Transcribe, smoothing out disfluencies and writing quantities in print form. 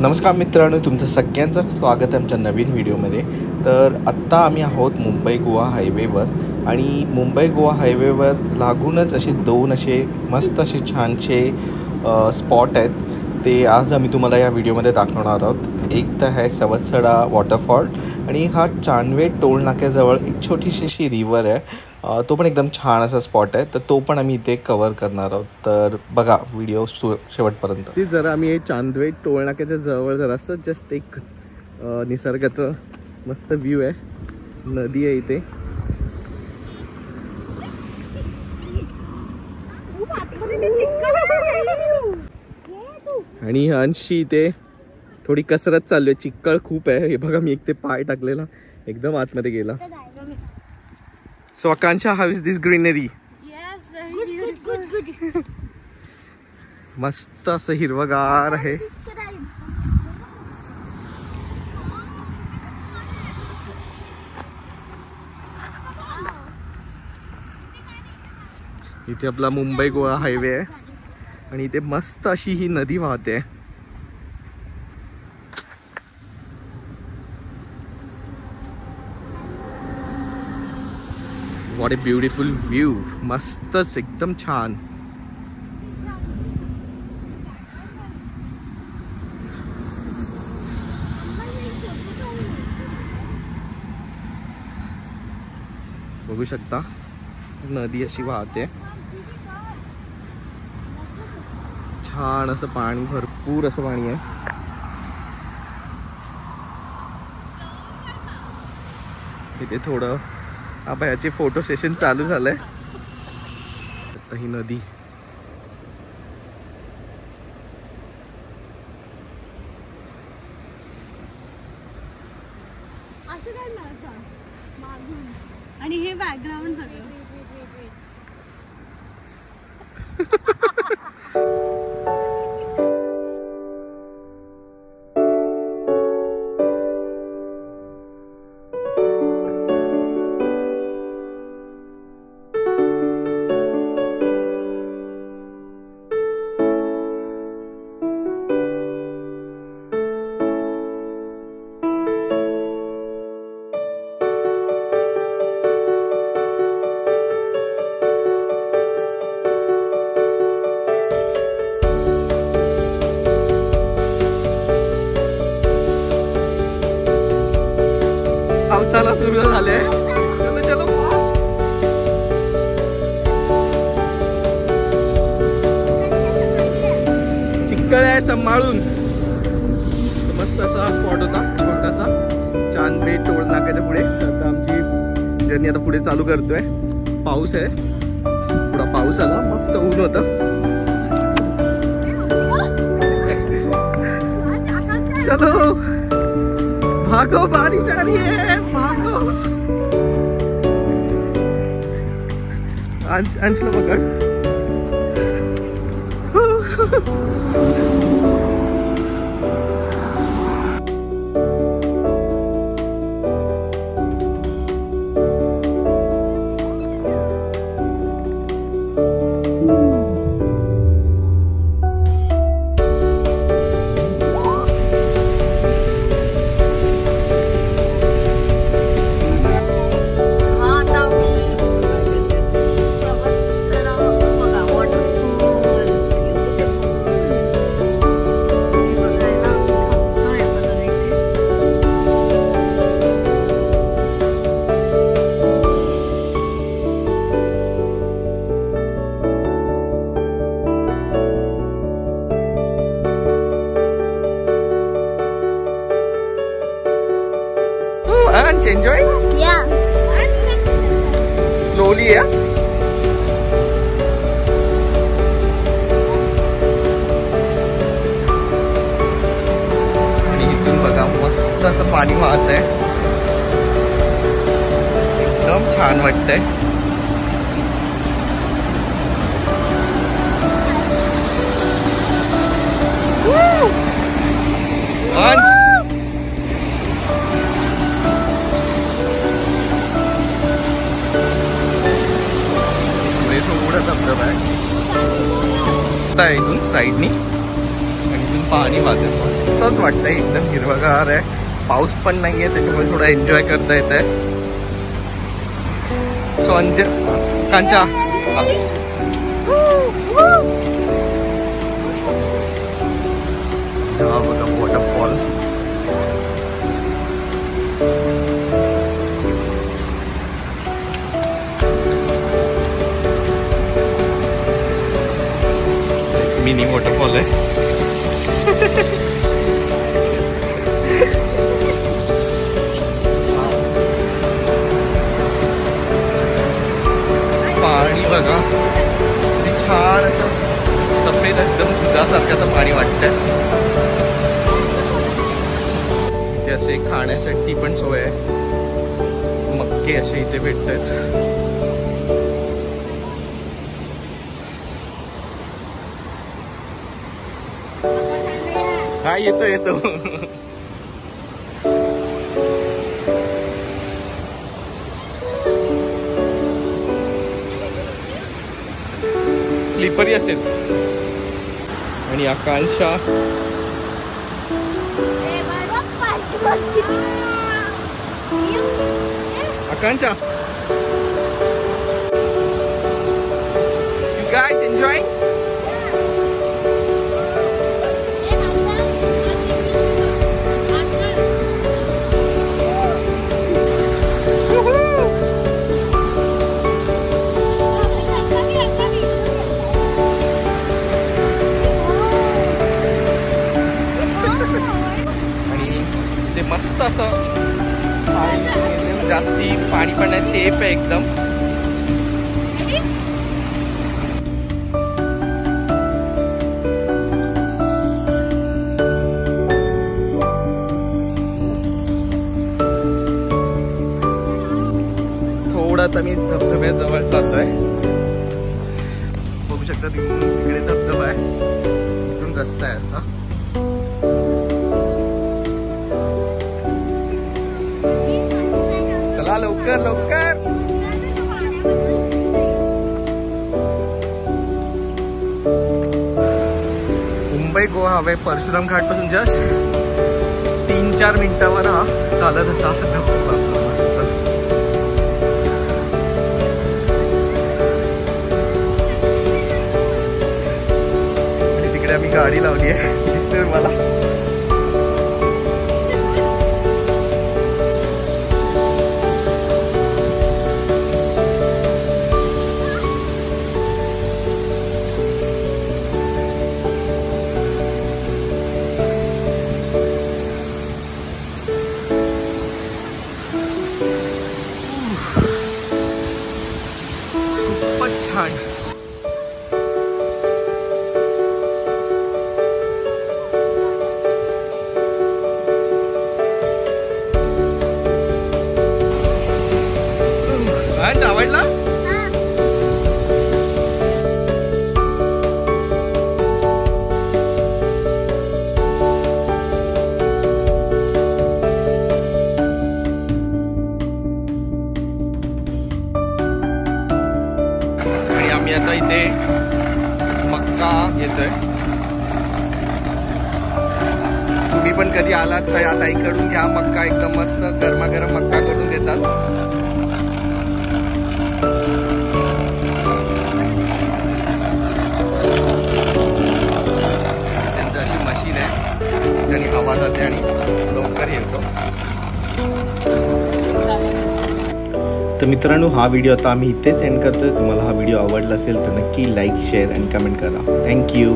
नमस्कार मित्रांनो, तुमचं सगळ्यांचं स्वागत आहे आमच्या नवीन व्हिडिओमध्ये। तर आत्ता आम्ही आहोत मुंबई गोवा हायवेवर आणि मुंबई गोवा हायवेवर लागूनच असे दोन असे मस्त असे छानसे स्पॉट आहेत। ते आज आम्ही तुम्हाला या व्हिडिओमध्ये दाखवणार आहोत। एक तर आहे सवत्सडा वॉटरफॉल आणि हा चांदवे टोल नाक्याजवळ एक छोटीशी अशी रिव्हर आहे, तो पण एकदम छान असा स्पॉट आहे। तर तो पण आम्ही इथे कव्हर करणार आहोत, तर बघा व्हिडिओ शेवटपर्यंत। ती जरा आम्ही चांदवे टोल नाक्याच्या जवळ जरासं जस्ट एक निसर्गाचं मस्त व्ह्यू आहे, नदी आहे इथे। आणि अंशी इथे थोडी कसरत चालू आहे, चिक्कळ खूप आहे। हे बघा मी एक ते पाय टाकलेला एकदम आतमध्ये गेला। So Akansha, how is this greenery? Yes, very good. मस्त असं हिरवगार आहे। इथे आपला मुंबई गोवा हायवे आहे आणि इथे मस्त अशी ही नदी वाहते। What a beautiful view, मस्तच एकदम छान। बघू शकता नदी अशी वाहते, छान असं पाणी, भरपूर असं पाणी आहे। इथे थोडं आता याचे फोटो सेशन चालू झालंय। आता ही नदी आणि हे बॅकग्राऊंड सगळं पावसाला सुरू झाले। चलो चलो फास्ट। चिक्कळ आहे, सांभाळून। मस्त असा स्पॉट होता छोटासा चांदवे टोल नाक्याच्या पुढे। आता आमची जर्नी आता पुढे चालू करतोय। पाऊस आहे, थोडा पाऊस आला, मस्त ऊन होतं। चलो भागो, बारिश आ रही है, भागो। अंशला पकड़। Enjoy? Yeah. Slowly, yeah. आणि इथून बघा मस्त असं पाणी वाहत आहे, एकदम छान वाटतंय। धबधबा आहे इथून साईडनी आणि इथून पाणी वाहते मस्त। मस्तच वाटतंय, एकदम हिरवगार आहे, पाऊस पण नाहीये, त्याच्यामुळे थोडा एन्जॉय करता येत आहे. सो कांचा बघा वॉटरफॉल. मिनी वॉटरफॉल आहे. पाणी बघा किती छान असं सफेद एकदम दुधासारखं असं पाणी वाटतंय. इथे असे खाण्यासाठी पण सोय आहे, मक्के असे इथे भेटतात. हा येतो येतो. स्लीपरी असेल. आणि आकांक्षा आकांक्षा you guys enjoying? मस्त असं जास्ती पाणी पण आहे, सेफ आहे एकदम. थोडासा मी धबधब्याजवळ चाललोय, बघू शकता तिकडे धबधबा आहे, इथून रस्ता आहे असा. चला लवकर लवकर. मुंबई गोवा हायवे परशुराम घाट पासून जस्ट 3-4 मिनिटावर हा चालत असा धबधबा मस्त. आणि तिकडे आम्ही गाडी लावली आहे, दिसतोय मला. छान. आवडला. आम्ही आता इथे मक्का घेतोय. तुम्ही पण कधी आलात तर आता इकडून घ्या मक्का, एकदम मस्त गरमागरम मक्का करून देतात. त्यांचं अशी मशीन आहे ज्याने हवा जाते आणि लवकर येतो. तर मित्रांनो, हा व्हिडिओ आता आम्ही इथेच एंड करतोय. तुम्हाला हा व्हिडिओ आवडला असेल तर नक्की लाईक, शेअर आणि कमेंट करा. थँक्यू.